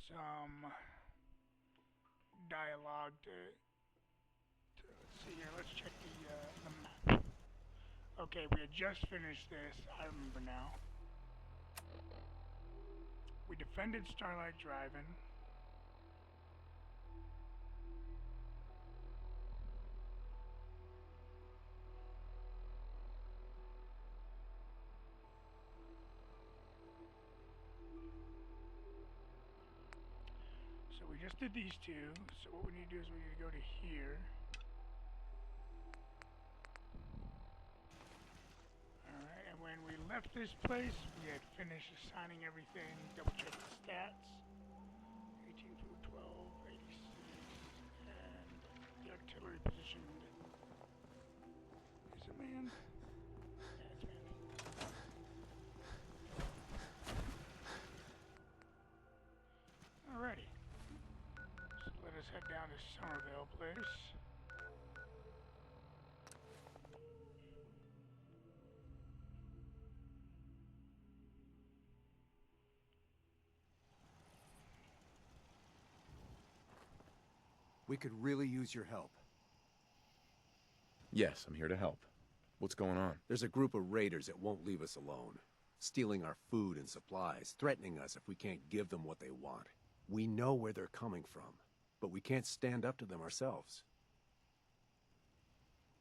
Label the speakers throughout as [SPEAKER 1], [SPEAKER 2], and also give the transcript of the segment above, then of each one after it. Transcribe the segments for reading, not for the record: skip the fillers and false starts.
[SPEAKER 1] some dialogue let's see here. Let's check the map. Okay, we had just finished this. I remember now. We defended Starlight Drive-In. So we just did these two. So what we need to do is we need to go to here. Alright, and when we left this place, we had finished assigning everything, double check the stats. 18 food, 12, 86, and the artillery position is it man? Yeah, it's man. Alrighty. So let us head down to Somerville Place.
[SPEAKER 2] We could really use your help.
[SPEAKER 3] Yes, I'm here to help. What's going on?
[SPEAKER 2] There's a group of raiders that won't leave us alone. Stealing our food and supplies, threatening us if we can't give them what they want. We know where they're coming from, but we can't stand up to them ourselves.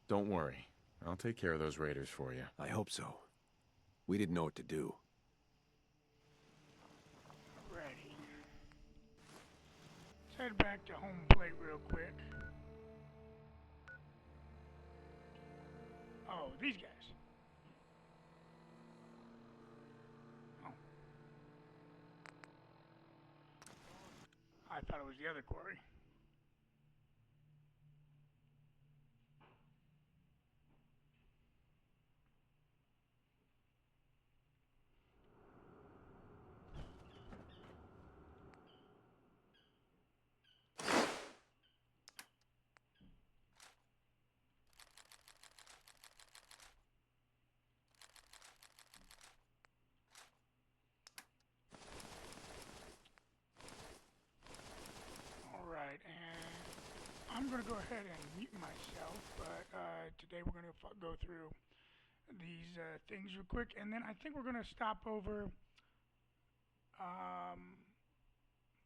[SPEAKER 3] Don't worry. I'll take care of those raiders for you.
[SPEAKER 2] I hope so. We didn't know what to do.
[SPEAKER 1] Alrighty. Let's head back to home plate real quick. Oh, these guys. Oh. I thought it was the other quarry. Alright, and I'm going to go ahead and mute myself, but today we're going to go through these things real quick, and then I think we're going to stop over.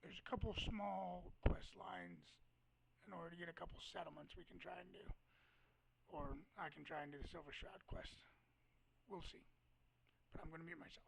[SPEAKER 1] There's a couple small quest lines in order to get a couple settlements we can try and do. Or I can try and do the Silver Shroud quest. We'll see. But I'm going to mute myself.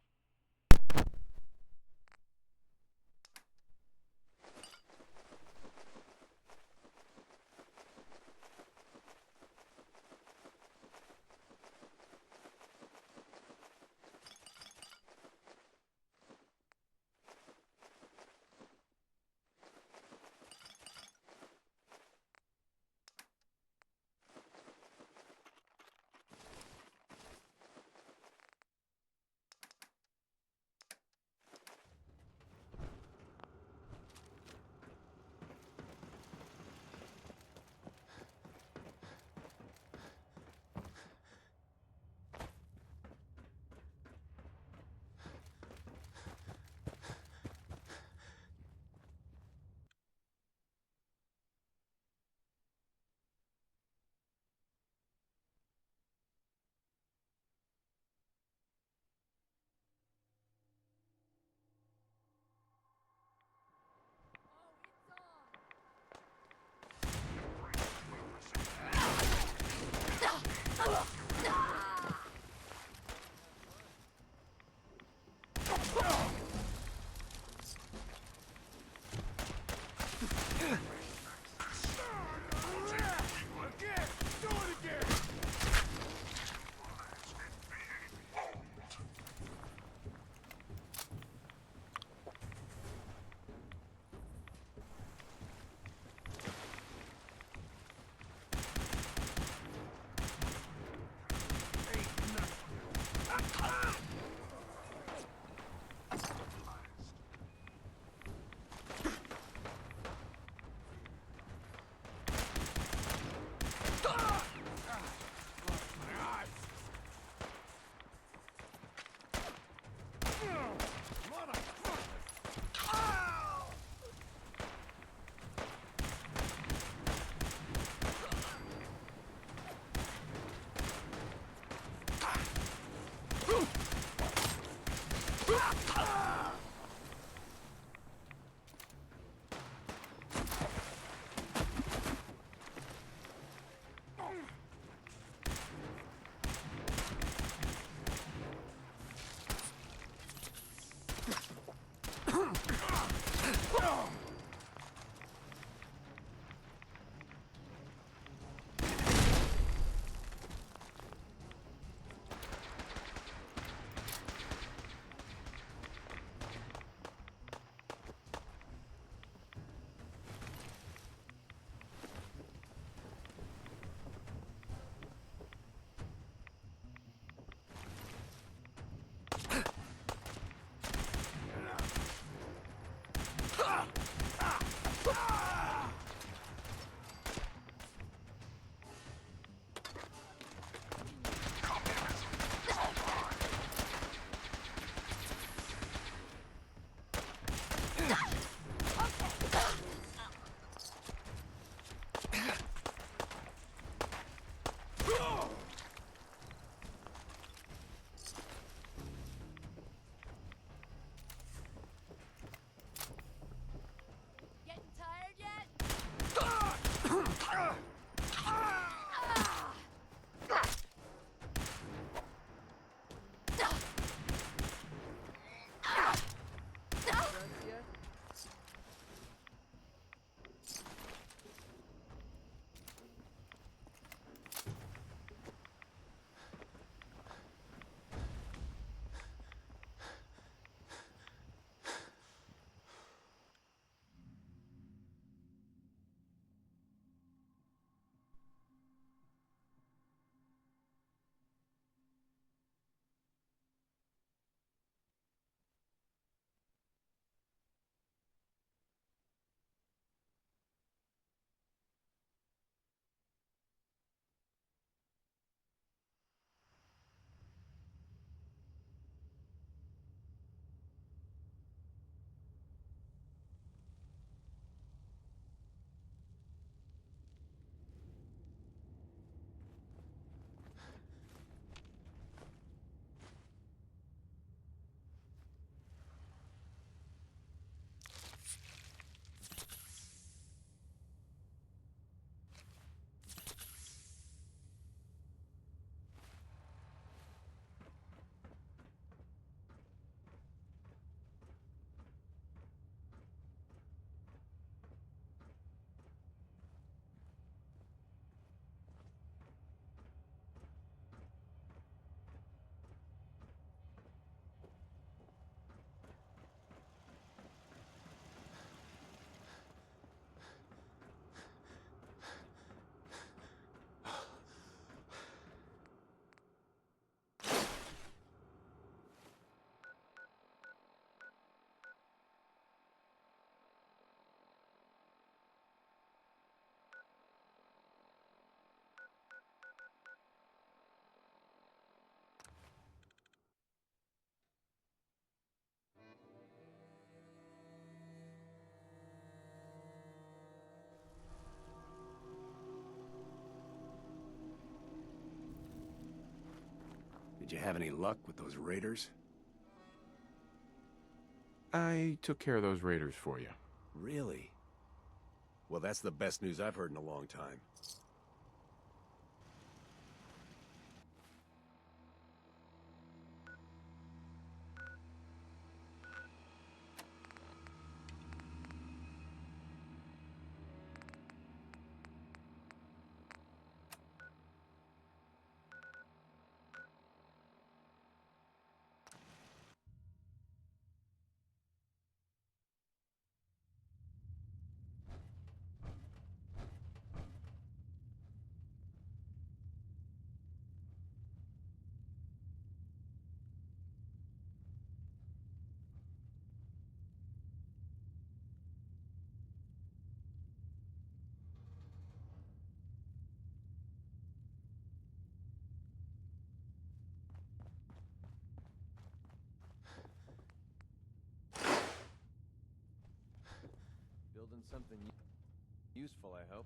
[SPEAKER 2] you have any luck with those raiders?
[SPEAKER 3] I took care of those raiders for you.
[SPEAKER 2] Really? Well, that's the best news I've heard in a long time. Building something useful, I hope.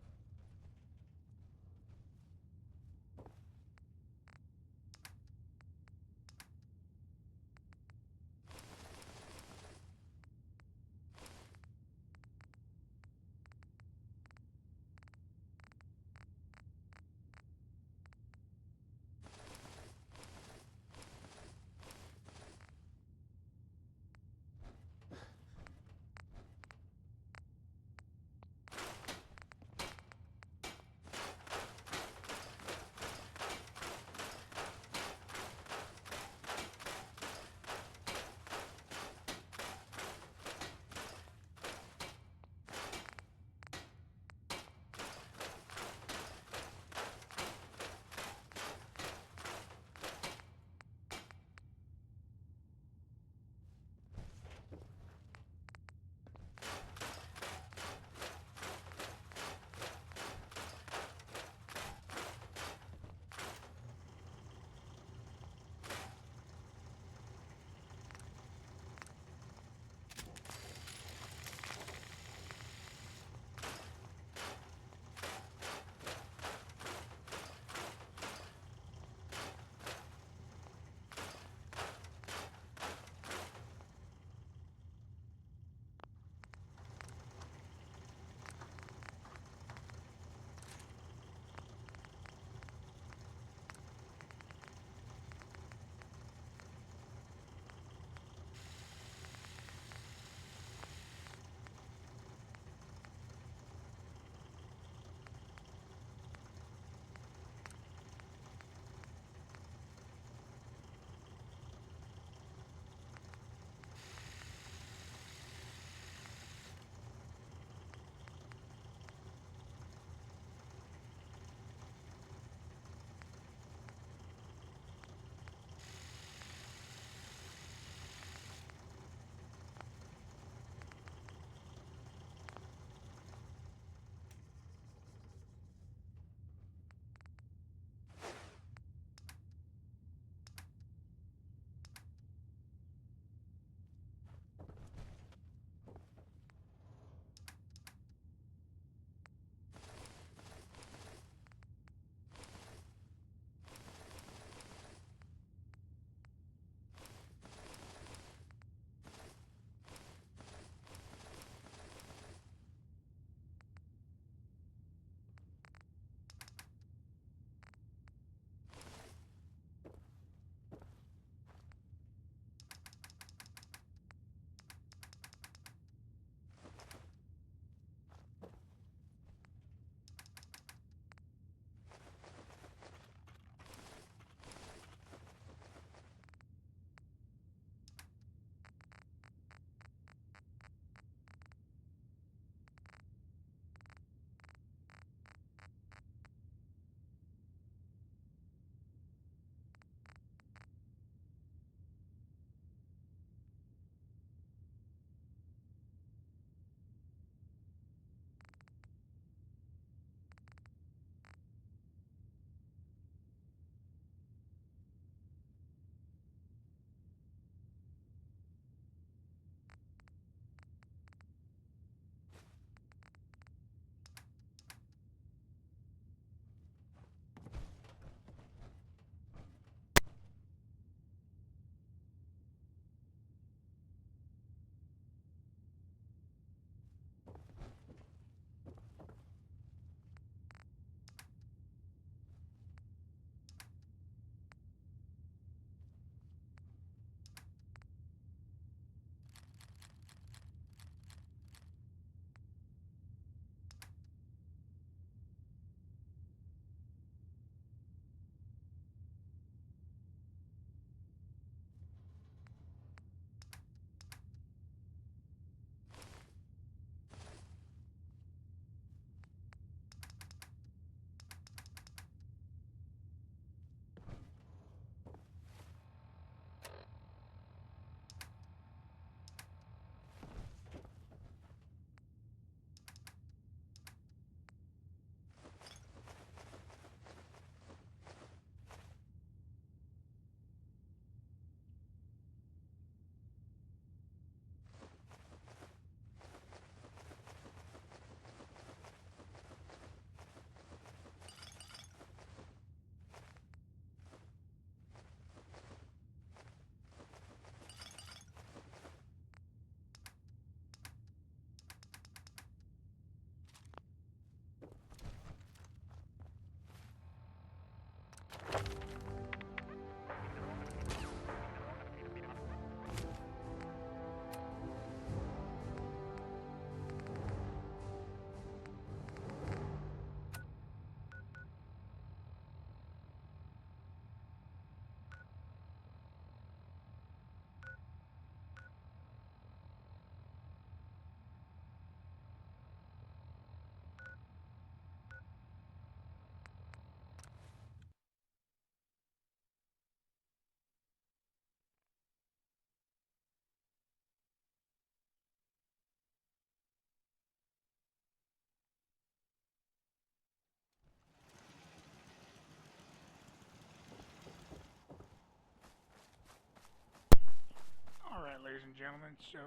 [SPEAKER 1] violence, so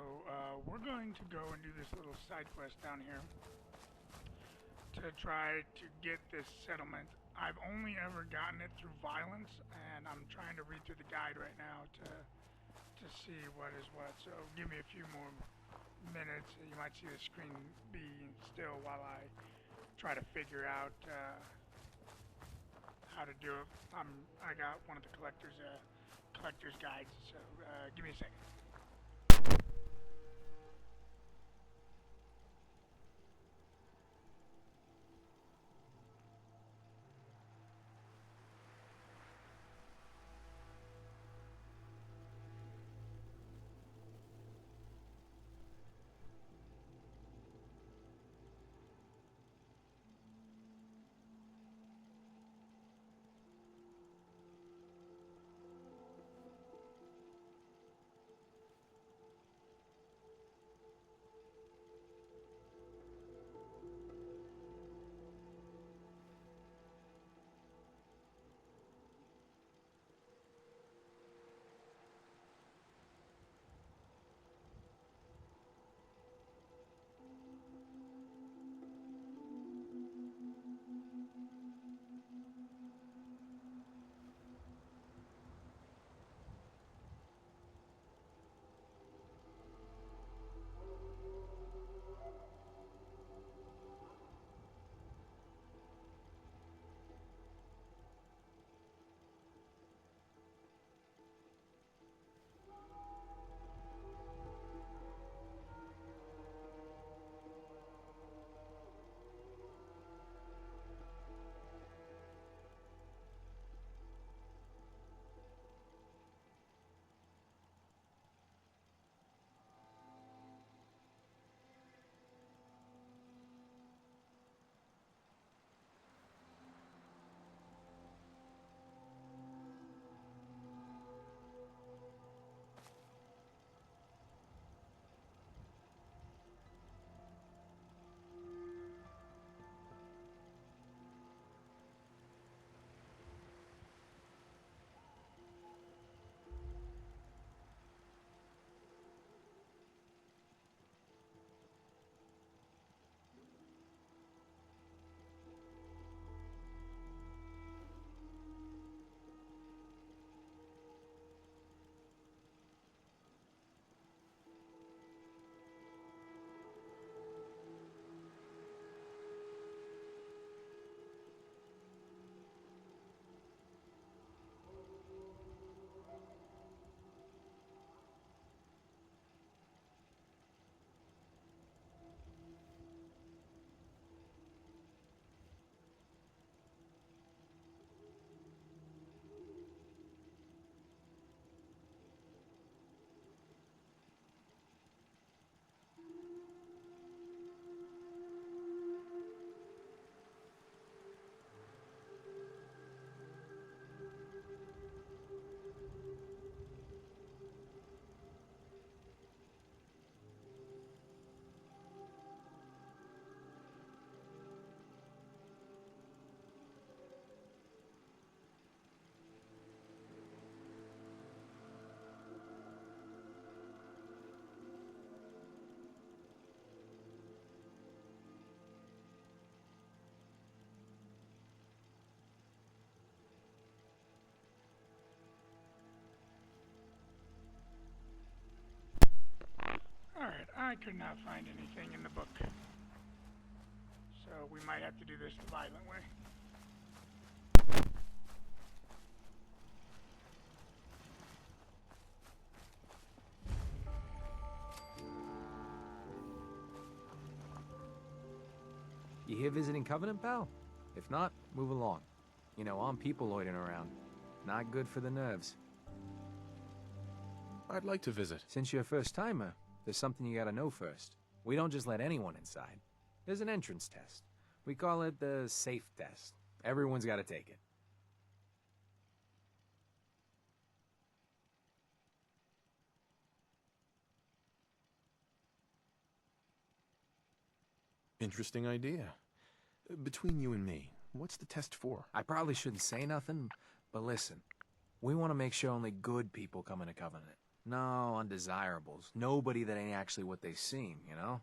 [SPEAKER 1] we're going to go and do this little side quest down here to try to get this settlement. I've only ever gotten it through violence, and I'm trying to read through the guide right now to see what is what. So give me a few more minutes. You might see the screen be still while I try to figure out how to do it. I got one of the collector's guides, so give me a second. Alright, I could not find anything in the book. So we might have to do this the violent way.
[SPEAKER 4] You here visiting Covenant, pal? If not, move along. You know, armed people loitering around. Not good for the nerves.
[SPEAKER 3] I'd like to visit.
[SPEAKER 4] Since you're a first-timer, there's something you gotta know first. We don't just let anyone inside. There's an entrance test. We call it the safe test. Everyone's gotta take it.
[SPEAKER 3] Interesting idea. Between you and me, what's the test for?
[SPEAKER 4] I probably shouldn't say nothing, but listen. We want to make sure only good people come into Covenant. No, undesirables. Nobody that ain't actually what they seem, you know?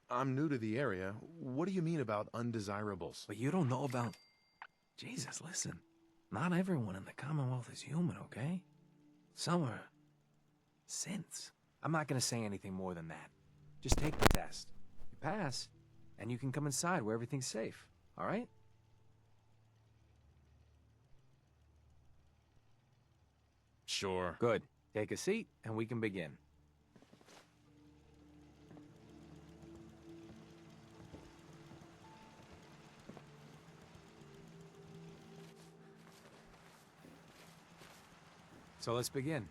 [SPEAKER 3] I'm new to the area. What do you mean about undesirables?
[SPEAKER 4] But you don't know about... Jesus, listen. Not everyone in the Commonwealth is human, okay? Some are... synths. I'm not gonna say anything more than that. Just take the test. You pass, and you can come inside where everything's safe, alright?
[SPEAKER 3] Sure.
[SPEAKER 4] Good. Take a seat, and we can begin. So let's begin.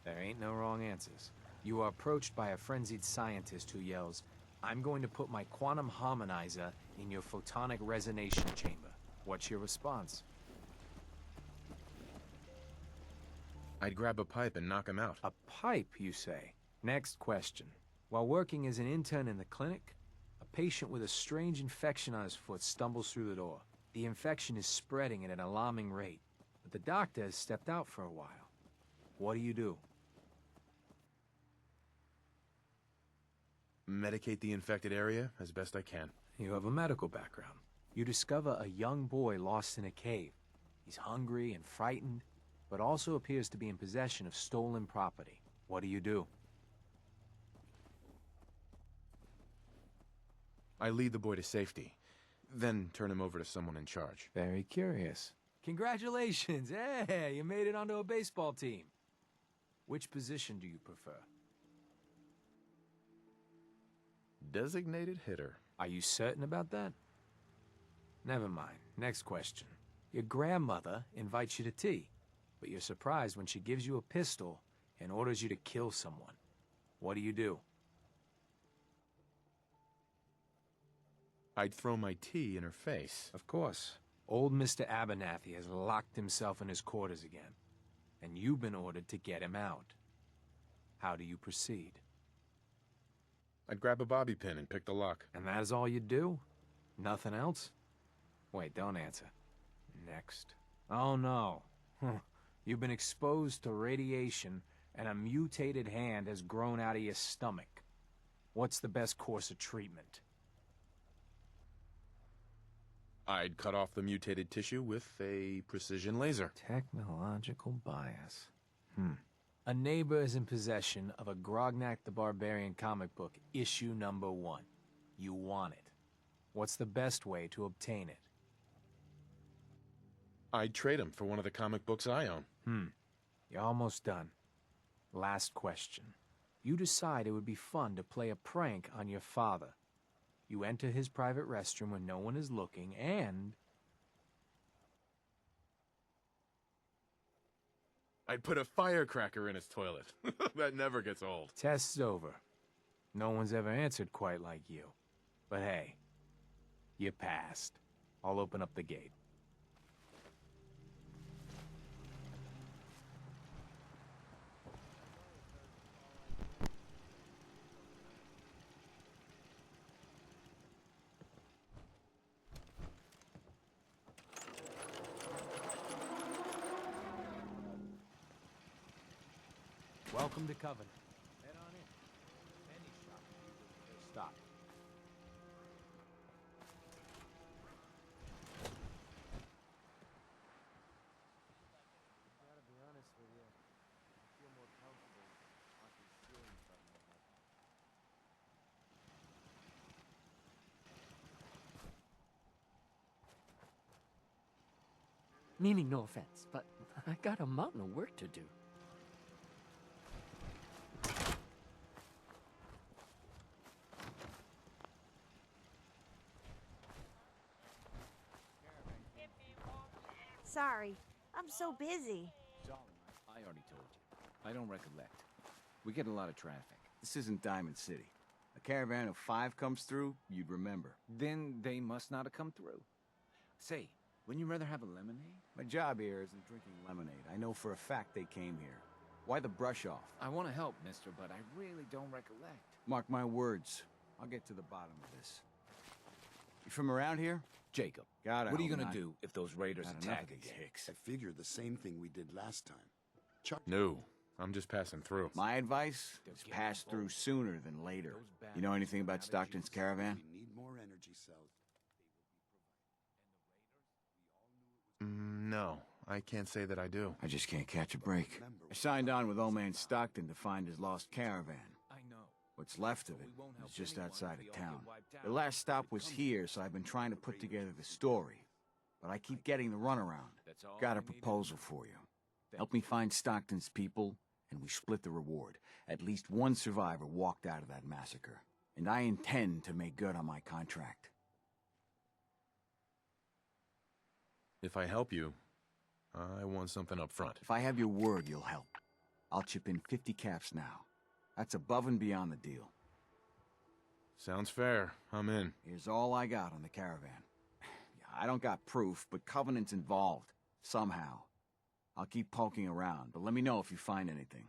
[SPEAKER 4] There ain't no wrong answers. You are approached by a frenzied scientist who yells, "I'm going to put my quantum harmonizer in your photonic resonation chamber." What's your response?
[SPEAKER 3] I'd grab a pipe and knock him out.
[SPEAKER 4] A pipe, you say? Next question. While working as an intern in the clinic, a patient with a strange infection on his foot stumbles through the door. The infection is spreading at an alarming rate, but the doctor has stepped out for a while. What do you do?
[SPEAKER 3] Medicate the infected area as best I can.
[SPEAKER 4] You have a medical background. You discover a young boy lost in a cave. He's hungry and frightened, but also appears to be in possession of stolen property. What do?
[SPEAKER 3] I lead the boy to safety, then turn him over to someone in charge.
[SPEAKER 4] Very curious. Congratulations! Hey, you made it onto a baseball team. Which position do you prefer?
[SPEAKER 3] Designated hitter.
[SPEAKER 4] Are you certain about that? Never mind. Next question. Your grandmother invites you to tea, but you're surprised when she gives you a pistol and orders you to kill someone. What do?
[SPEAKER 3] I'd throw my tea in her face.
[SPEAKER 4] Of course. Old Mr. Abernathy has locked himself in his quarters again, and you've been ordered to get him out. How do you proceed?
[SPEAKER 3] I'd grab a bobby pin and pick the lock.
[SPEAKER 4] And that is all you do? Nothing else? Wait, don't answer. Next. Oh no. You've been exposed to radiation, and a mutated hand has grown out of your stomach. What's the best course of treatment?
[SPEAKER 3] I'd cut off the mutated tissue with a precision laser.
[SPEAKER 4] Technological bias. A neighbor is in possession of a Grognak the Barbarian comic book, issue number 1. You want it. What's the best way to obtain it?
[SPEAKER 3] I'd trade him for one of the comic books I own.
[SPEAKER 4] You're almost done. Last question. You decide it would be fun to play a prank on your father. You enter his private restroom when no one is looking, and...
[SPEAKER 3] I'd put a firecracker in his toilet. That never gets old.
[SPEAKER 4] Test's over. No one's ever answered quite like you. But hey, you passed. I'll open up the gate. Welcome to Covenant. Head on in. Any shop stop.
[SPEAKER 5] Gotta be honest with you. I feel more comfortable watching stealing something like that. Meaning no offense, but I got a mountain of work to do.
[SPEAKER 6] Sorry, I'm so busy.
[SPEAKER 7] I already told you. I don't recollect. We get a lot of traffic. This isn't Diamond City. A caravan of 5 comes through, you'd remember. Then they must not have come through. Say, wouldn't you rather have a lemonade? My job here isn't drinking lemonade. I know for a fact they came here. Why the brush off? I want to help, mister, but I really don't recollect. Mark my words. I'll get to the bottom of this. You from around here? Jacob. God,
[SPEAKER 8] What are you
[SPEAKER 7] hope
[SPEAKER 8] gonna
[SPEAKER 7] not.
[SPEAKER 8] do if those raiders
[SPEAKER 7] Had enough
[SPEAKER 8] attack
[SPEAKER 7] of these
[SPEAKER 8] again?
[SPEAKER 7] hicks.
[SPEAKER 9] I figured the same thing we did last time.
[SPEAKER 3] No, I'm just passing through.
[SPEAKER 7] My advice is pass through sooner than later. You know anything about Stockton's caravan?
[SPEAKER 8] We need more energy cells.
[SPEAKER 3] No, I can't say that I do.
[SPEAKER 7] I just can't catch a break. I signed on with old man Stockton to find his lost caravan.
[SPEAKER 4] I know.
[SPEAKER 7] What's left of it is just outside of town. The last stop was here, so I've been trying to put together the story. But I keep getting the runaround. Got a proposal for you. Help me find Stockton's people, and we split the reward. At least one survivor walked out of that massacre. And I intend to make good on my contract.
[SPEAKER 3] If I help you, I want something up front.
[SPEAKER 7] If I have your word, you'll help. I'll chip in 50 caps now. That's above and beyond the deal.
[SPEAKER 3] Sounds fair. I'm in.
[SPEAKER 7] Here's all I got on the caravan. I don't got proof, but Covenant's involved. Somehow. I'll keep poking around, but let me know if you find anything.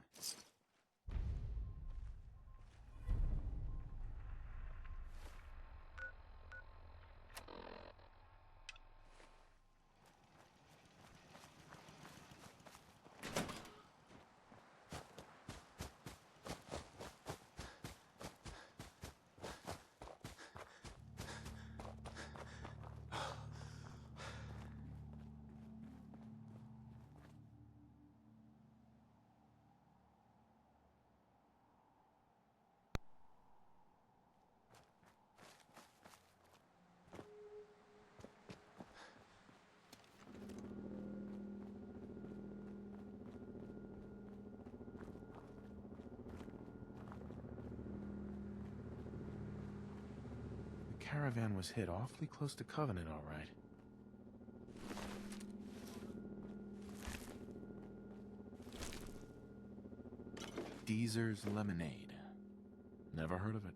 [SPEAKER 3] The caravan was hit awfully close to Covenant, all right. Deezer's Lemonade. Never heard of it.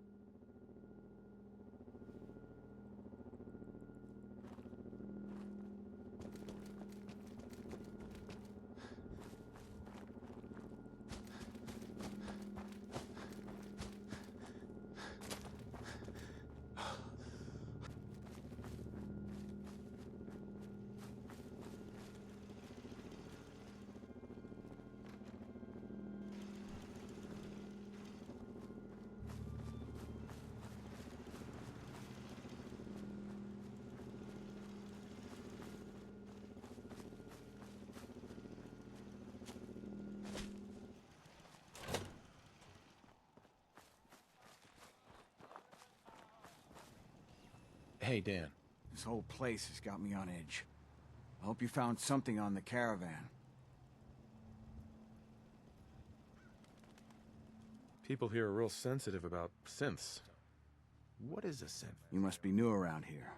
[SPEAKER 3] Hey, Dan.
[SPEAKER 7] This whole place has got me on edge. I hope you found something on the caravan.
[SPEAKER 3] People here are real sensitive about synths. What is a synth?
[SPEAKER 7] You must be new around here.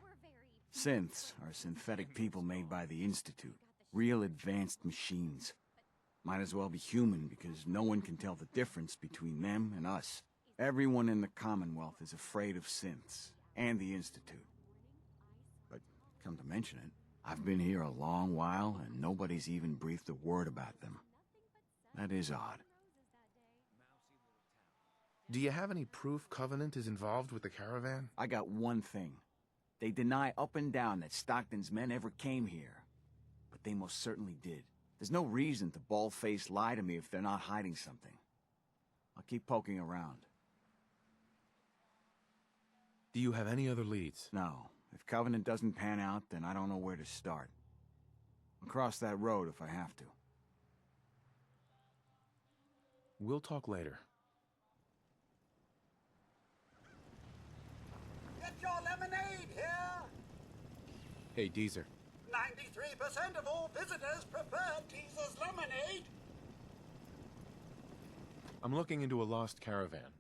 [SPEAKER 7] Synths are synthetic people made by the Institute. Real advanced machines. Might as well be human because no one can tell the difference between them and us. Everyone in the Commonwealth is afraid of synths and the Institute. But come to mention it, I've been here a long while and nobody's even breathed a word about them. That is odd.
[SPEAKER 3] Do you have any proof Covenant is involved with the caravan?
[SPEAKER 7] I got one thing. They deny up and down that Stockton's men ever came here. But they most certainly did. There's no reason to bald-faced lie to me if they're not hiding something. I'll keep poking around.
[SPEAKER 3] Do you have any other leads?
[SPEAKER 7] No. If Covenant doesn't pan out, then I don't know where to start. I'll cross that road if I have to.
[SPEAKER 3] We'll talk later.
[SPEAKER 8] Get your lemonade here!
[SPEAKER 3] Hey, Deezer.
[SPEAKER 8] 93% of all visitors prefer Teaser's lemonade.
[SPEAKER 3] I'm looking into a lost caravan.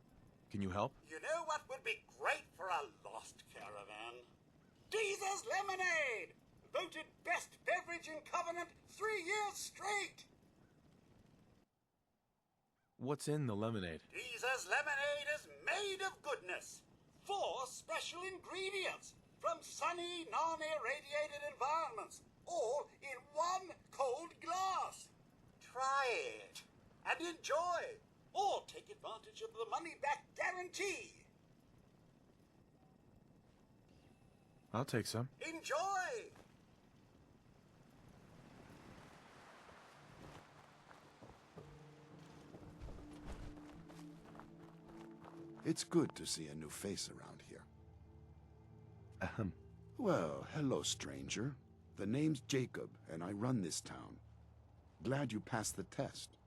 [SPEAKER 3] Can you help?
[SPEAKER 8] You know what would be great for a lost caravan? Teaser's lemonade! Voted best beverage in Covenant 3 years straight!
[SPEAKER 3] What's in the lemonade?
[SPEAKER 8] Teaser's lemonade is made of goodness. 4 special ingredients from sunny, non-irradiated environments, all in one cold glass. Try it and enjoy, or take advantage of the money-back guarantee.
[SPEAKER 3] I'll take some.
[SPEAKER 8] Enjoy!
[SPEAKER 9] It's good to see a new face around here.
[SPEAKER 3] Ahem.
[SPEAKER 9] Well, hello, stranger. The name's Jacob, and I run this town. Glad you passed the test.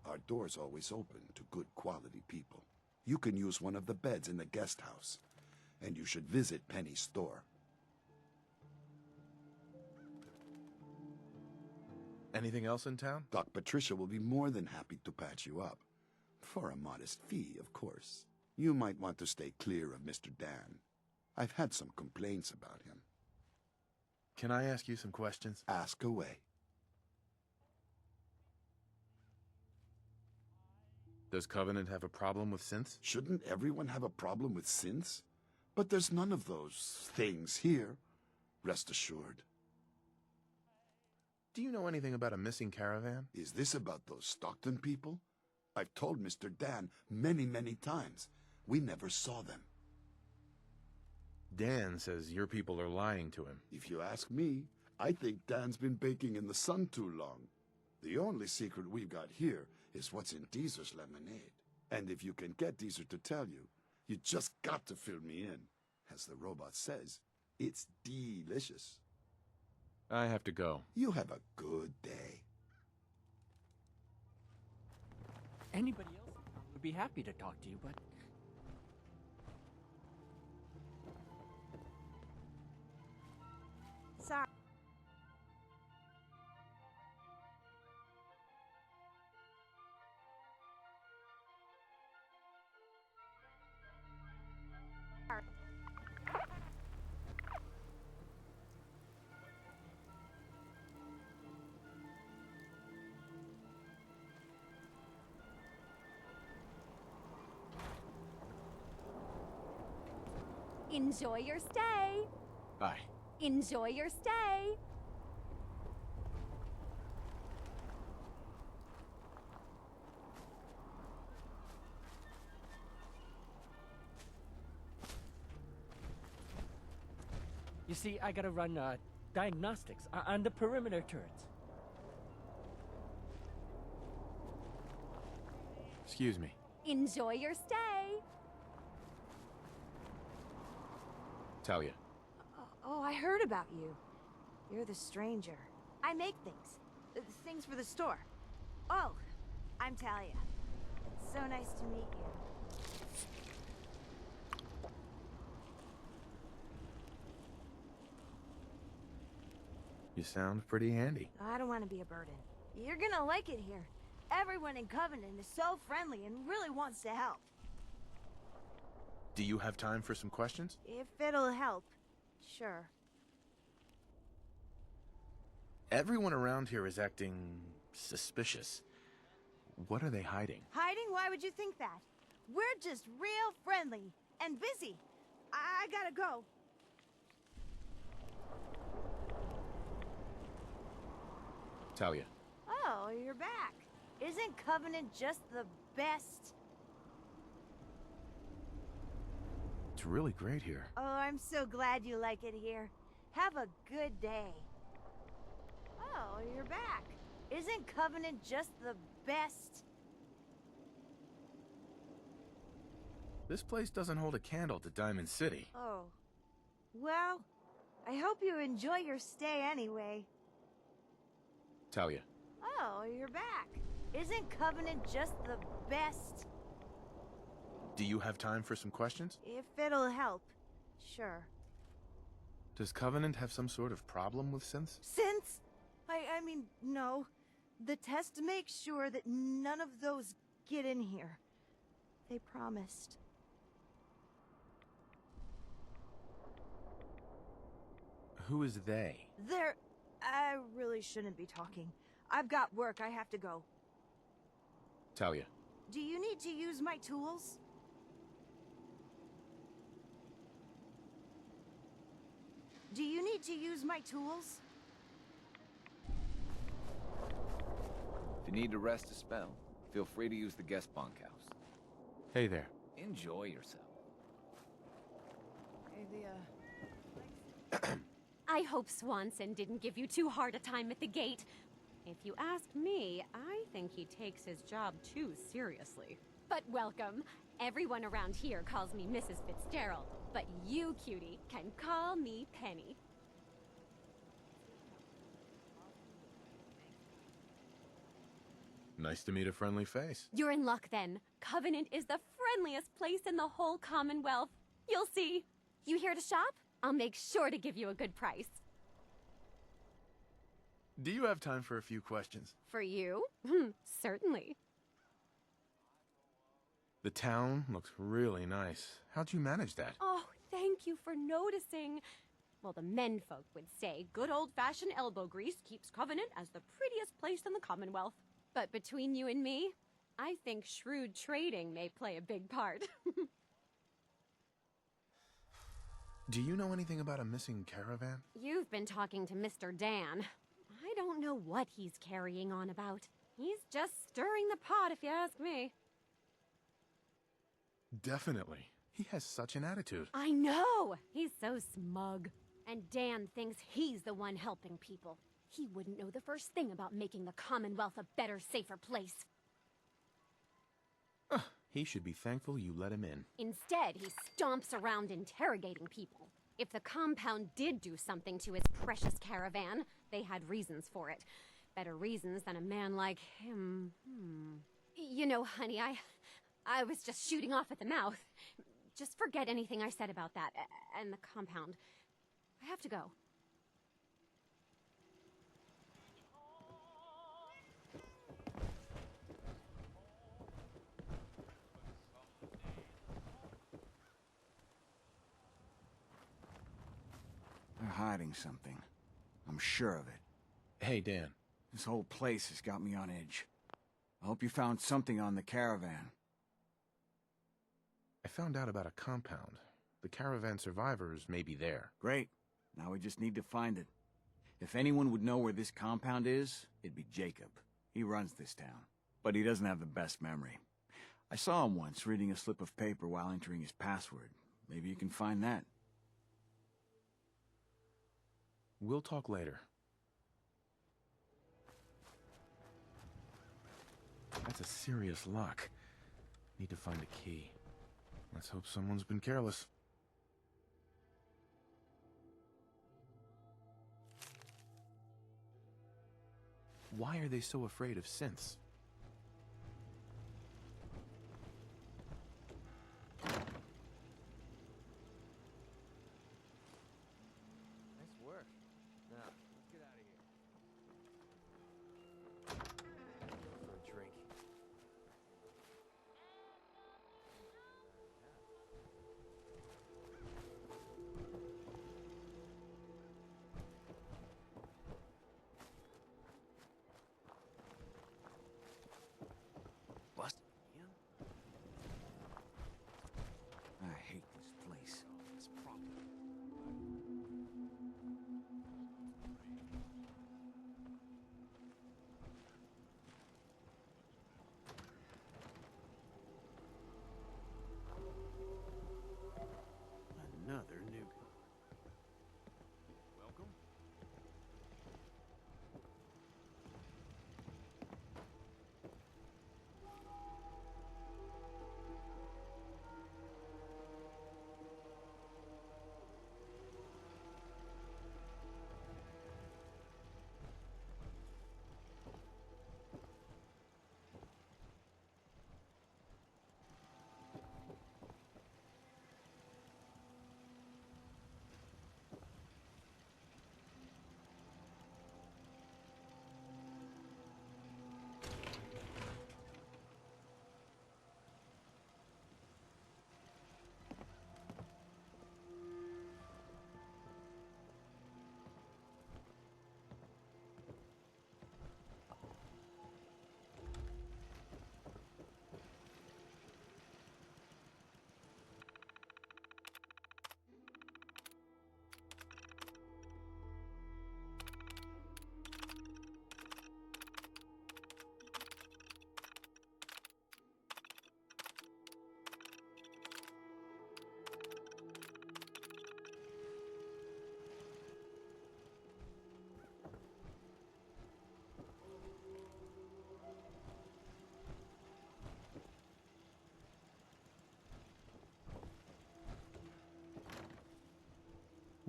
[SPEAKER 9] Our door's always open to good quality people. You can use one of the beds in the guest house, and you should visit Penny's store.
[SPEAKER 3] Anything else in town?
[SPEAKER 9] Doc Patricia will be more than happy to patch you up. For a modest fee, of course. You might want to stay clear of Mr. Dan. I've had some complaints about him.
[SPEAKER 3] Can I ask you some questions?
[SPEAKER 9] Ask away.
[SPEAKER 3] Does Covenant have a problem with synths?
[SPEAKER 9] Shouldn't everyone have a problem with synths? But there's none of those things here. Rest assured.
[SPEAKER 3] Do you know anything about a missing caravan?
[SPEAKER 9] Is this about those Stockton people? I've told Mr. Dan many, many times. We never saw them.
[SPEAKER 3] Dan says your people are lying to him.
[SPEAKER 9] If you ask me, I think Dan's been baking in the sun too long. The only secret we've got here is what's in Deezer's lemonade. And if you can get Deezer to tell you, you just got to fill me in. As the robot says, it's delicious.
[SPEAKER 3] I have to go.
[SPEAKER 9] You have a good day.
[SPEAKER 10] Anybody else would be happy to talk to you, but...
[SPEAKER 6] Sorry.
[SPEAKER 11] Enjoy your stay.
[SPEAKER 7] Bye.
[SPEAKER 11] Enjoy your stay.
[SPEAKER 10] You see, I gotta run, diagnostics on the perimeter turrets.
[SPEAKER 3] Excuse me.
[SPEAKER 11] Enjoy your stay.
[SPEAKER 3] Talia.
[SPEAKER 6] Oh, I heard about you. You're the stranger. I make things. Things for the store. Oh, I'm Talia. It's so nice to meet you.
[SPEAKER 3] You sound pretty handy.
[SPEAKER 6] I don't want to be a burden. You're gonna like it here. Everyone in Covenant is so friendly and really wants to help.
[SPEAKER 3] Do you have time for some questions?
[SPEAKER 6] If it'll help, sure.
[SPEAKER 3] Everyone around here is acting suspicious. What are they hiding?
[SPEAKER 6] Hiding? Why would you think that? We're just real friendly and busy. I gotta go.
[SPEAKER 3] Talia.
[SPEAKER 6] Oh, you're back. Isn't Covenant just the best?
[SPEAKER 3] It's really great here.
[SPEAKER 6] Oh, I'm so glad you like it here. Have a good day. Oh, you're back. Isn't Covenant just the best?
[SPEAKER 3] This place doesn't hold a candle to Diamond City.
[SPEAKER 6] Oh. Well, I hope you enjoy your stay anyway.
[SPEAKER 3] Talia.
[SPEAKER 6] Oh, you're back. Isn't Covenant just the best?
[SPEAKER 3] Do you have time for some questions?
[SPEAKER 6] If it'll help, sure.
[SPEAKER 3] Does Covenant have some sort of problem with synths?
[SPEAKER 6] Since? I mean, no. The test makes sure that none of those get in here. They promised.
[SPEAKER 3] Who is they?
[SPEAKER 6] I really shouldn't be talking. I've got work, I have to go.
[SPEAKER 3] Talia.
[SPEAKER 6] Do you need to use my tools? Do you need to use my tools?
[SPEAKER 7] If you need to rest a spell, feel free to use the guest bunkhouse.
[SPEAKER 3] Hey there.
[SPEAKER 7] Enjoy yourself.
[SPEAKER 11] I hope Swanson didn't give you too hard a time at the gate. If you ask me, I think he takes his job too seriously. But welcome. Everyone around here calls me Mrs. Fitzgerald, but you, cutie, can call me Penny.
[SPEAKER 3] Nice to meet a friendly face.
[SPEAKER 11] You're in luck then. Covenant is the friendliest place in the whole Commonwealth. You'll see. You here to shop? I'll make sure to give you a good price.
[SPEAKER 3] Do you have time for a few questions?
[SPEAKER 11] For you? Certainly.
[SPEAKER 3] The town looks really nice. How'd you manage that?
[SPEAKER 11] Oh, thank you for noticing. Well, the menfolk would say good old-fashioned elbow grease keeps Covenant as the prettiest place in the Commonwealth. But between you and me, I think shrewd trading may play a big part.
[SPEAKER 3] Do you know anything about a missing caravan?
[SPEAKER 11] You've been talking to Mr. Dan. I don't know what he's carrying on about. He's just stirring the pot, if you ask me.
[SPEAKER 3] Definitely. He has such an attitude.
[SPEAKER 11] I know! He's so smug. And Dan thinks he's the one helping people. He wouldn't know the first thing about making the Commonwealth a better, safer place.
[SPEAKER 3] He should be thankful you let him in.
[SPEAKER 11] Instead, he stomps around interrogating people. If the compound did do something to his precious caravan, they had reasons for it. Better reasons than a man like him. You know, honey, I was just shooting off at the mouth. Just forget anything I said about that and the compound. I have to go.
[SPEAKER 7] They're hiding something. I'm sure of it.
[SPEAKER 3] Hey, Dan.
[SPEAKER 7] This whole place has got me on edge. I hope you found something on the caravan.
[SPEAKER 3] I found out about a compound. The caravan survivors may be there.
[SPEAKER 7] Great. Now we just need to find it. If anyone would know where this compound is, it'd be Jacob. He runs this town. But he doesn't have the best memory. I saw him once reading a slip of paper while entering his password. Maybe you can find that.
[SPEAKER 3] We'll talk later. That's a serious lock. Need to find a key. Let's hope someone's been careless. Why are they so afraid of synths?
[SPEAKER 5] Nice work. Now, let's get out of here. For a drink.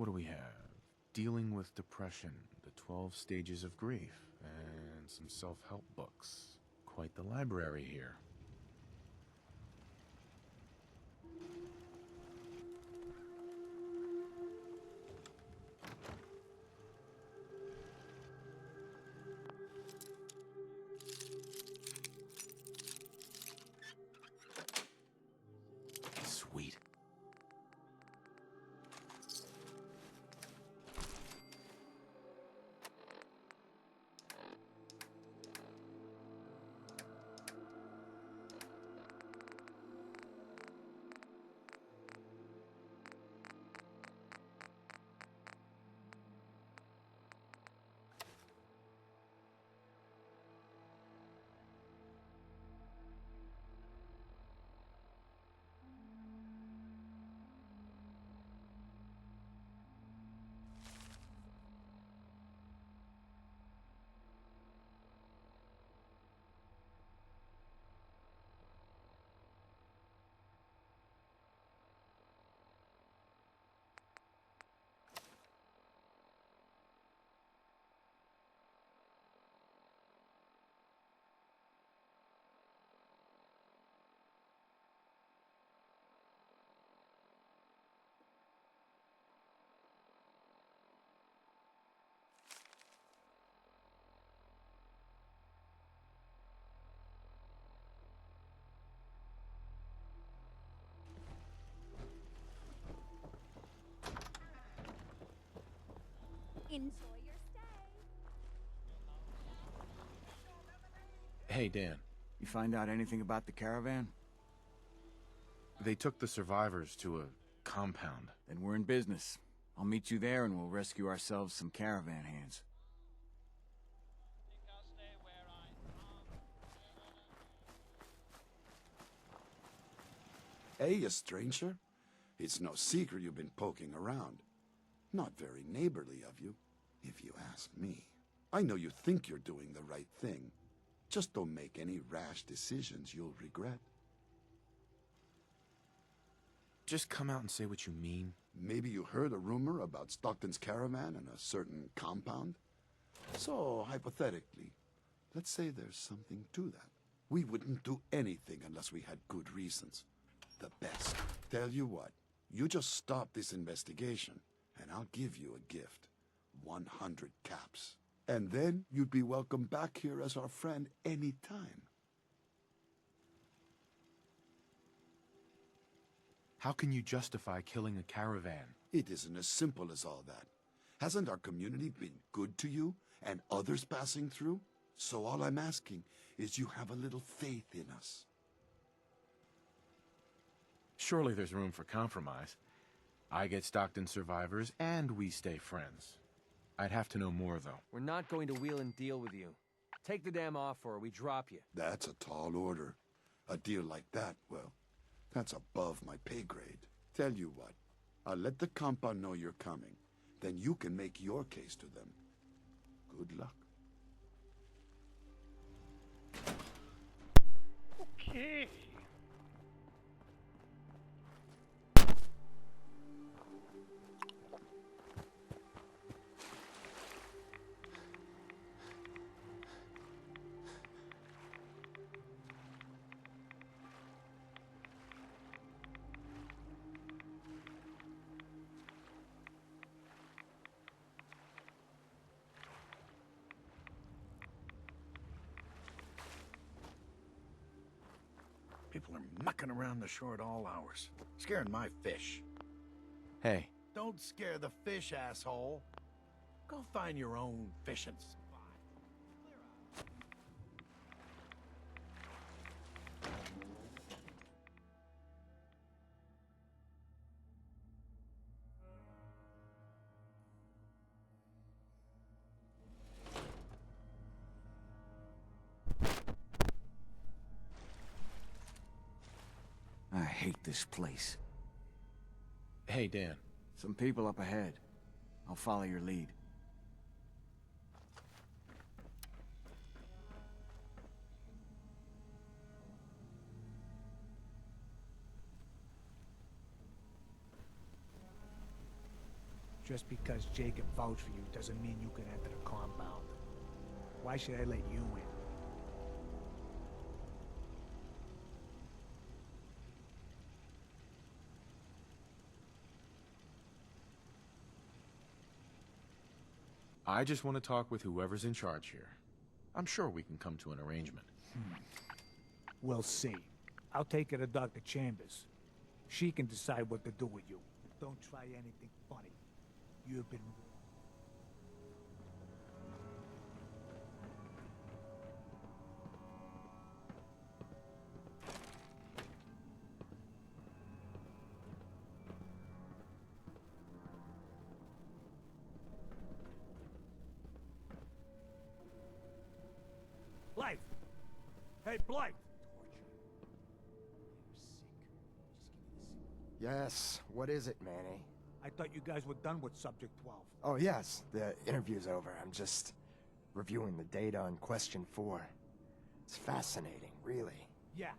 [SPEAKER 3] What do we have? Dealing with Depression, the 12 Stages of Grief, and some self-help books. Quite the library here.
[SPEAKER 4] Sweet.
[SPEAKER 11] Enjoy your stay.
[SPEAKER 3] Hey, Dan.
[SPEAKER 7] You find out anything about the caravan?
[SPEAKER 3] They took the survivors to a compound.
[SPEAKER 7] Then we're in business. I'll meet you there and we'll rescue ourselves some caravan hands.
[SPEAKER 9] Hey, a stranger. It's no secret you've been poking around. Not very neighborly of you, if you ask me. I know you think you're doing the right thing. Just don't make any rash decisions you'll regret.
[SPEAKER 3] Just come out and say what you mean.
[SPEAKER 9] Maybe you heard a rumor about Stockton's caravan in a certain compound? So, hypothetically, let's say there's something to that. We wouldn't do anything unless we had good reasons. The best. Tell you what, you just stop this investigation, and I'll give you a gift. 100 caps. And then you'd be welcome back here as our friend any time.
[SPEAKER 3] How can you justify killing a caravan?
[SPEAKER 9] It isn't as simple as all that. Hasn't our community been good to you and others passing through? So all I'm asking is you have a little faith in us.
[SPEAKER 3] Surely there's room for compromise. I get Stockton survivors, and we stay friends. I'd have to know more, though.
[SPEAKER 5] We're not going to wheel and deal with you. Take the damn offer or we drop you.
[SPEAKER 9] That's a tall order. A deal like that, well, that's above my pay grade. Tell you what, I'll let the compound know you're coming. Then you can make your case to them. Good luck.
[SPEAKER 1] Okay.
[SPEAKER 12] People are mucking around the shore at all hours, scaring my fish.
[SPEAKER 4] Hey.
[SPEAKER 12] Don't scare the fish, asshole. Go find your own fishing spot.
[SPEAKER 7] I hate this place.
[SPEAKER 3] Hey, Dan.
[SPEAKER 7] Some people up ahead. I'll follow your lead.
[SPEAKER 13] Just because Jacob vouched for you doesn't mean you can enter the compound. Why should I let you in?
[SPEAKER 3] I just want to talk with whoever's in charge here. I'm sure we can come to an arrangement.
[SPEAKER 13] We'll see. I'll take her to Dr. Chambers. She can decide what to do with you. Don't try anything funny. You've been... Blythe! Hey, Blythe!
[SPEAKER 14] Yes, what is it, Manny?
[SPEAKER 13] I thought you guys were done with Subject 12.
[SPEAKER 14] Oh, yes, the interview's over. I'm just reviewing the data on Question 4. It's fascinating, really.
[SPEAKER 13] Yeah,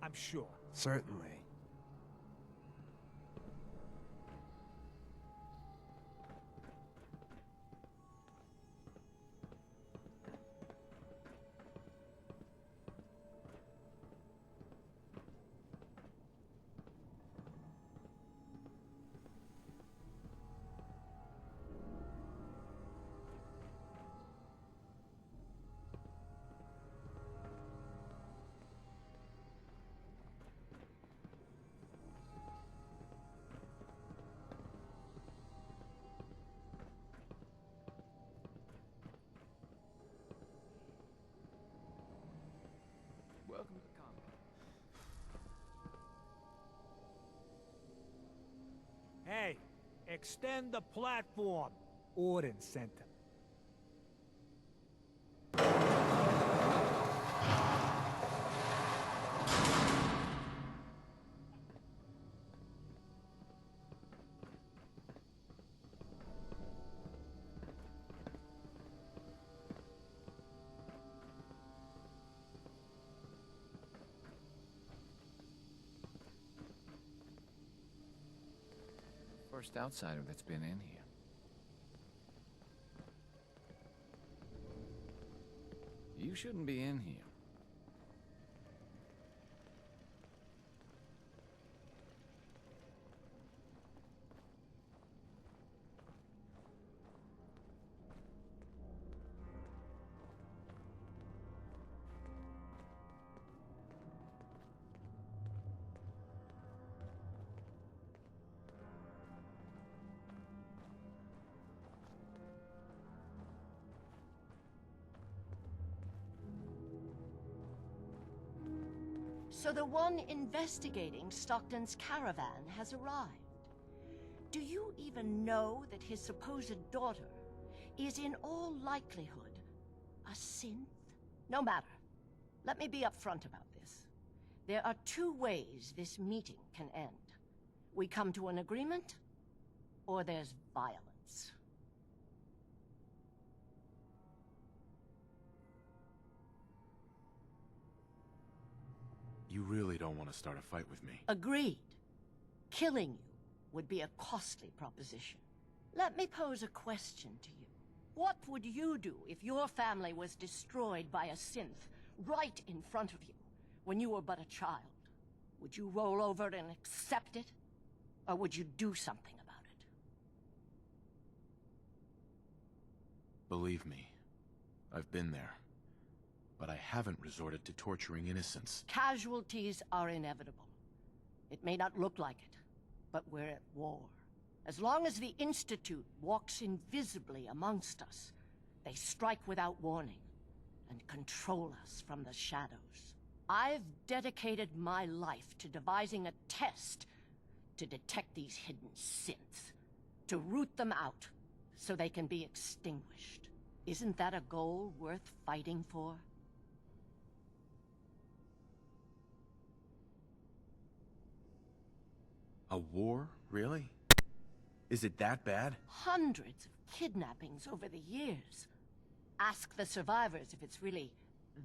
[SPEAKER 13] I'm sure.
[SPEAKER 14] Certainly.
[SPEAKER 7] Welcome to the compound.
[SPEAKER 13] Hey, extend the platform. Orden Center.
[SPEAKER 7] First outsider that's been in here. You shouldn't be in here.
[SPEAKER 15] So the one investigating Stockton's caravan has arrived. Do you even know that his supposed daughter is in all likelihood a synth? No matter. Let me be upfront about this. There are two ways this meeting can end. We come to an agreement, or there's violence.
[SPEAKER 3] You really don't want to start a fight with me.
[SPEAKER 15] Agreed. Killing you would be a costly proposition. Let me pose a question to you. What would you do if your family was destroyed by a synth right in front of you when you were but a child? Would you roll over and accept it? Or would you do something about it?
[SPEAKER 3] Believe me, I've been there. But I haven't resorted to torturing innocents.
[SPEAKER 15] Casualties are inevitable. It may not look like it, but we're at war. As long as the Institute walks invisibly amongst us, they strike without warning and control us from the shadows. I've dedicated my life to devising a test to detect these hidden synths, to root them out so they can be extinguished. Isn't that a goal worth fighting for?
[SPEAKER 3] A war? Really? Is it that bad?
[SPEAKER 15] Hundreds of kidnappings over the years. Ask the survivors if it's really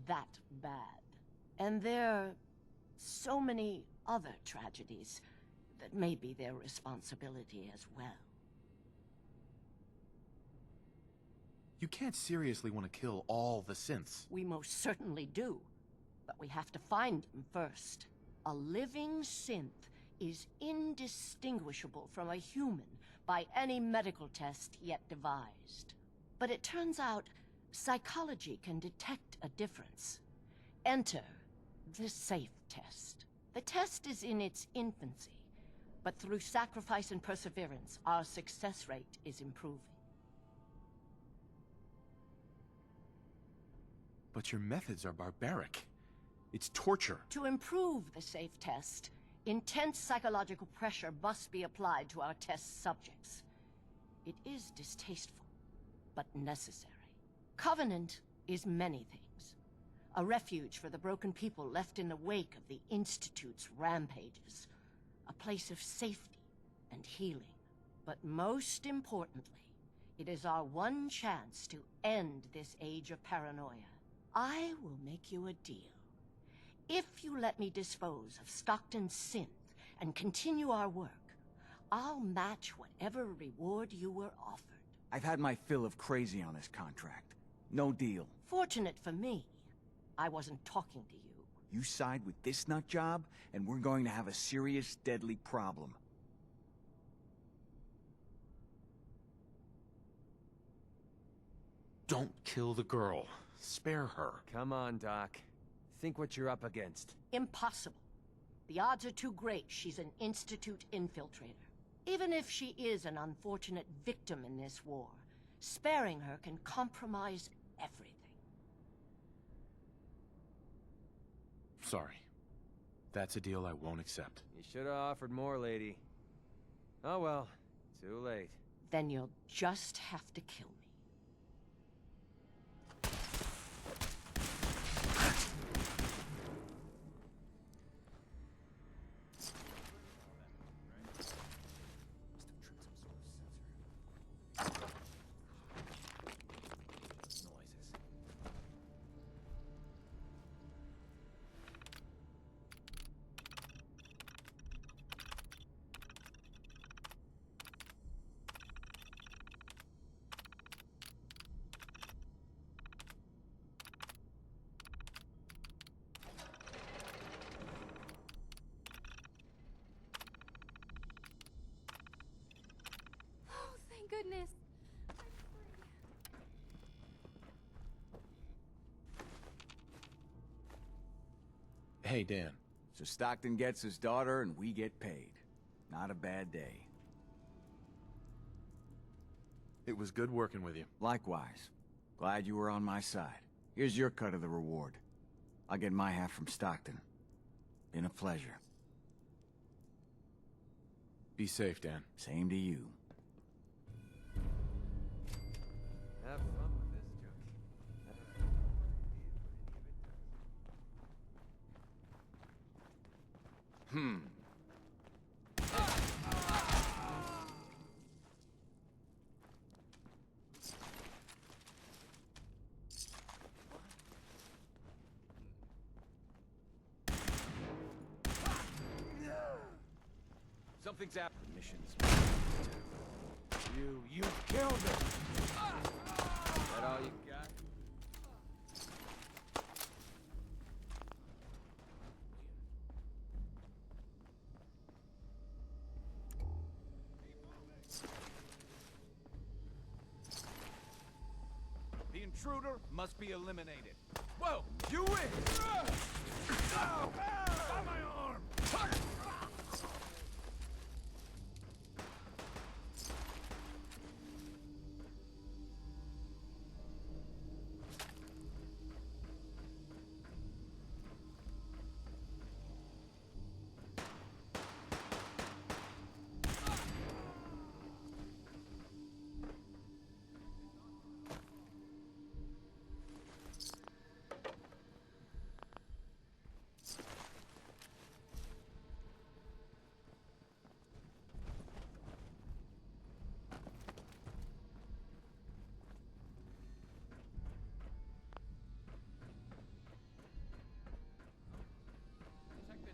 [SPEAKER 15] that bad. And there are so many other tragedies that may be their responsibility as well.
[SPEAKER 3] You can't seriously want to kill all the synths.
[SPEAKER 15] We most certainly do. But we have to find them first. A living synth is indistinguishable from a human by any medical test yet devised. But it turns out psychology can detect a difference. Enter the SAFE test. The test is in its infancy, but through sacrifice and perseverance, our success rate is improving.
[SPEAKER 3] But your methods are barbaric. It's torture.
[SPEAKER 15] To improve the SAFE test, intense psychological pressure must be applied to our test subjects. It is distasteful, but necessary. Covenant is many things. A refuge for the broken people left in the wake of the Institute's rampages. A place of safety and healing. But most importantly, it is our one chance to end this age of paranoia. I will make you a deal. If you let me dispose of Stockton's synth and continue our work, I'll match whatever reward you were offered.
[SPEAKER 7] I've had my fill of crazy on this contract. No deal.
[SPEAKER 15] Fortunate for me, I wasn't talking to you.
[SPEAKER 7] You side with this nut job, and we're going to have a serious, deadly problem.
[SPEAKER 3] Don't kill the girl. Spare her.
[SPEAKER 10] Come on, Doc. Think what you're up against.
[SPEAKER 15] Impossible. The odds are too great she's an Institute infiltrator. Even if she is an unfortunate victim in this war, sparing her can compromise everything.
[SPEAKER 3] Sorry. That's a deal I won't accept.
[SPEAKER 10] You should have offered more, lady. Oh well, too late.
[SPEAKER 15] Then you'll just have to kill me.
[SPEAKER 11] Goodness.
[SPEAKER 3] Hey, Dan.
[SPEAKER 7] So Stockton gets his daughter, and we get paid. Not a bad day.
[SPEAKER 3] It was good working with you.
[SPEAKER 7] Likewise. Glad you were on my side. Here's your cut of the reward. I'll get my half from Stockton. Been a pleasure.
[SPEAKER 3] Be safe, Dan.
[SPEAKER 7] Same to you.
[SPEAKER 10] Have fun with this junkie.
[SPEAKER 7] Something's happened. Missions.
[SPEAKER 12] You killed him!
[SPEAKER 7] That all you got? The intruder must be eliminated. Whoa! You win! Ow! Ow! My arm!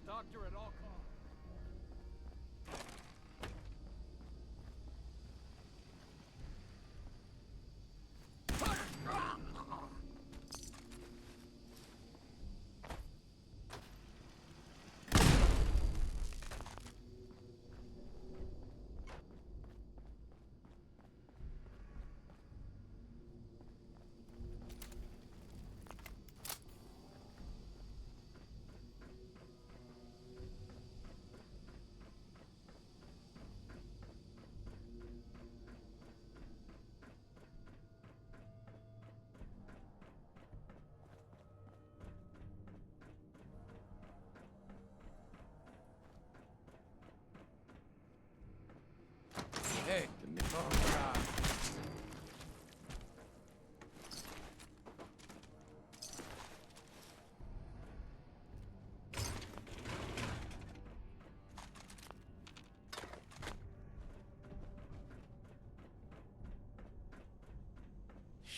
[SPEAKER 7] Doctor at all costs.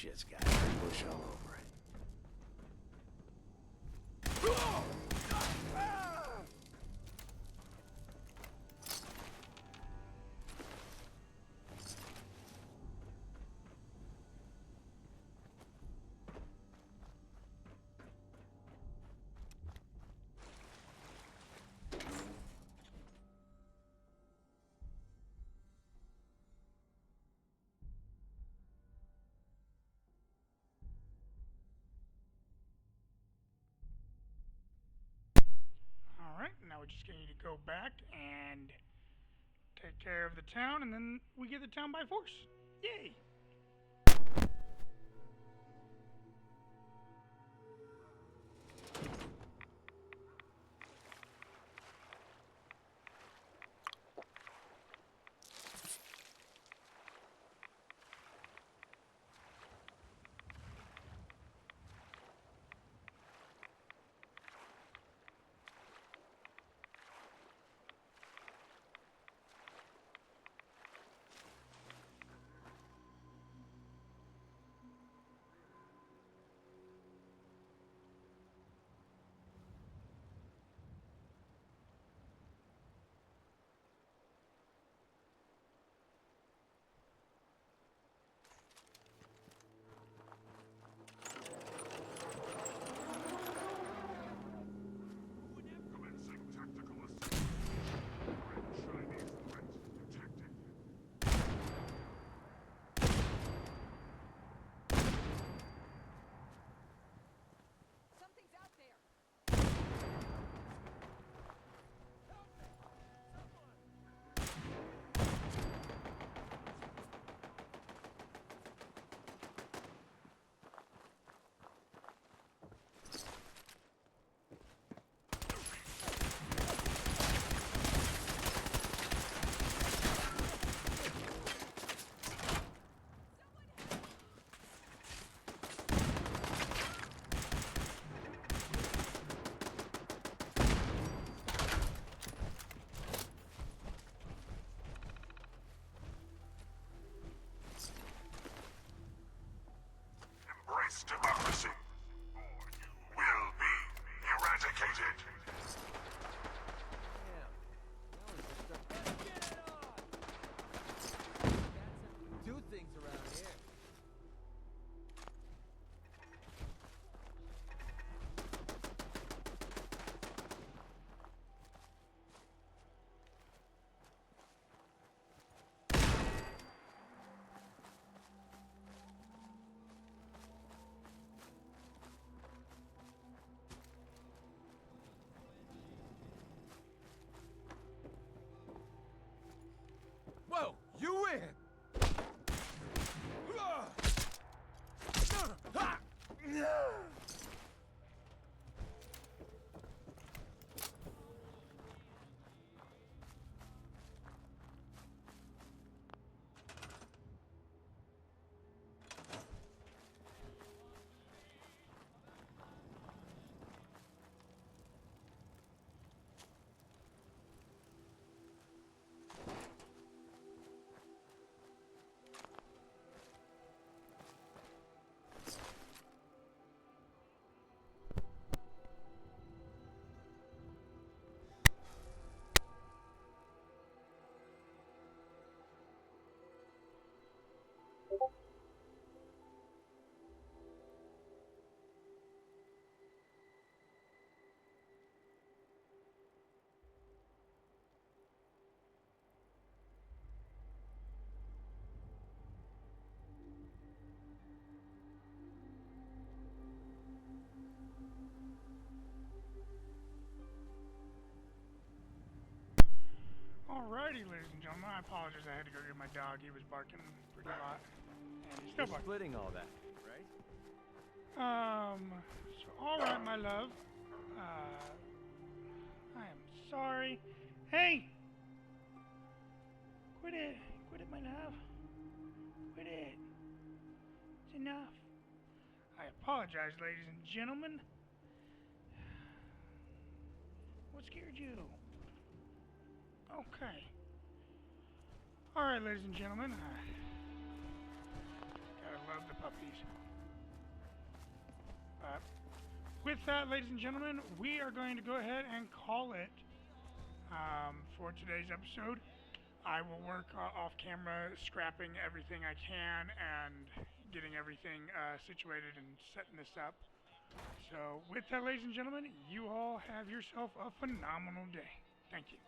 [SPEAKER 12] shit's got bush all over it.
[SPEAKER 1] Alright, now we just need to go back and take care of the town, and then we get the town by force. Yay!
[SPEAKER 16] Embrace democracy, or you will be eradicated.
[SPEAKER 5] Do things around here.
[SPEAKER 12] Whoa, you win!
[SPEAKER 1] Alrighty, ladies and gentlemen, I apologize. I had to go get my dog. He was barking pretty a lot. And he's still
[SPEAKER 5] You're
[SPEAKER 1] barking.
[SPEAKER 5] splitting all that, right?
[SPEAKER 1] So alright, my love. I am sorry. Hey! Quit it. Quit it, my love. Quit it. It's enough. I apologize, ladies and gentlemen. What scared you? Okay. Alright, ladies and gentlemen. Gotta love the puppies. With that, ladies and gentlemen, we are going to go ahead and call it for today's episode. I will work off camera, scrapping everything I can and getting everything situated and setting this up. So with that, ladies and gentlemen, you all have yourself a phenomenal day. Thank you.